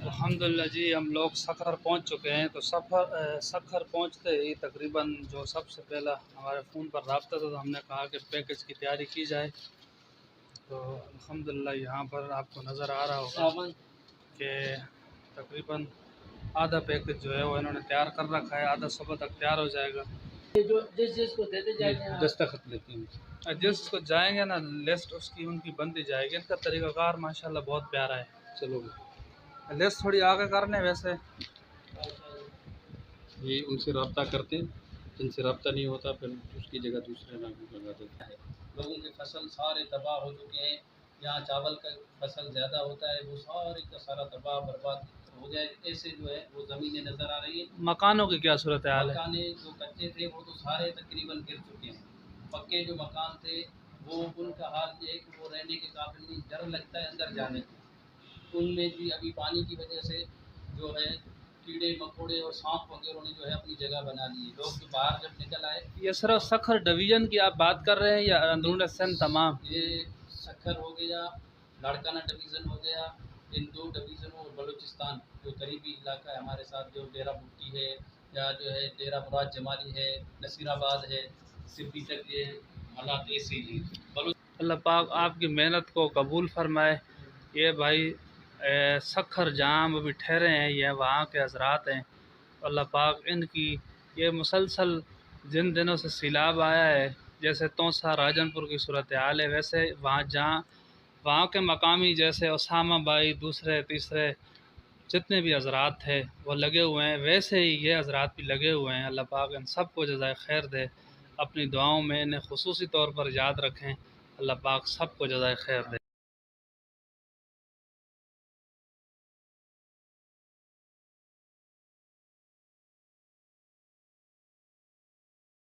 الحمدللہ جی ہم لوگ سکھر پہنچ چکے ہیں۔ تو سکھر پہنچتے ہی تقریباً جو سب سے پہلا ہمارے فون پر رابطہ تھا تو ہم نے کہا کہ پیکج کی تیاری کی جائے۔ تو الحمدللہ یہاں پر آپ کو نظر آ رہا ہوگا کہ تقریباً آدھا پیکج جو ہے وہ انہوں نے تیار کر رکھا ہے، آدھا صبح تک تیار ہو جائے گا۔ جس کو دیتے جائیں گے دستخط لیتے ہیں، جس کو جائیں گے نا لسٹ اس کی ان کی بنتی جائے گی۔ ان کا طریقہ کار ماشاءاللہ بہت پیارا ہے۔ چلو لسٹ تھوڑی آگے کرنے ویسے یہ ان سے رابطہ کرتے ہیں، جن سے رابطہ نہیں ہوتا پھر اس کی جگہ دوسرے نام لگا دیتے ہیں۔ لوگوں کے فصل سارے تباہ ہو چکے ہیں، جہاں چاول کا فصل زیادہ ہوتا ہے وہ سارے کا سارا تباہ برباد ہو گیا۔ ایسے جو ہے وہ زمینیں نظر آ رہی ہیں۔ مکانوں کی کیا صورتحال ہے؟ مکانے جو کچے تھے وہ تو سارے تقریباً گر چکے ہیں۔ پکے جو مکان تھے وہ ان کا حال یہ ہے کہ وہ رہنے کے قابل نہیں، ڈر لگتا ہے اندر جانے کو۔ ان میں بھی ابھی پانی کی وجہ سے جو ہے کیڑے مکوڑے اور سانپ وغیرہ نے جو ہے اپنی جگہ بنا لی۔ لوگ جو باہر جب نکل آئے، یہ صرف سکھر ڈویژن کی آپ بات کر رہے ہیں یا اندرون سندھ تمام؟ یہ سکھر ہو گیا، لاڑکانہ ڈویژن ہو گیا، ان دو ڈویژنوں اور بلوچستان جو قریبی علاقہ ہے ہمارے ساتھ، جو ڈیرہ بھٹی ہے یا جو ہے ڈیرہ مراد جمالی ہے، نصیر آباد ہے، سپی تک یہ حالات ایسے ہی۔ اللہ پاک آپ کی محنت کو قبول فرمائے۔ یہ بھائی سکھر جام ابھی ٹھہرے ہیں، یہ وہاں کے حضرات ہیں۔ اللہ پاک ان کی یہ مسلسل جن دنوں سے سیلاب آیا ہے، جیسے توسا راجن پور کی صورتحال ہے، ویسے وہاں کے مقامی جیسے اسامہ بھائی، دوسرے تیسرے جتنے بھی حضرات تھے وہ لگے ہوئے ہیں، ویسے ہی یہ حضرات بھی لگے ہوئے ہیں۔ اللہ پاک ان سب کو جزائے خیر دے، اپنی دعاؤں میں انہیں خصوصی طور پر یاد رکھیں۔ اللہ پاک سب کو جزائے خیر دے۔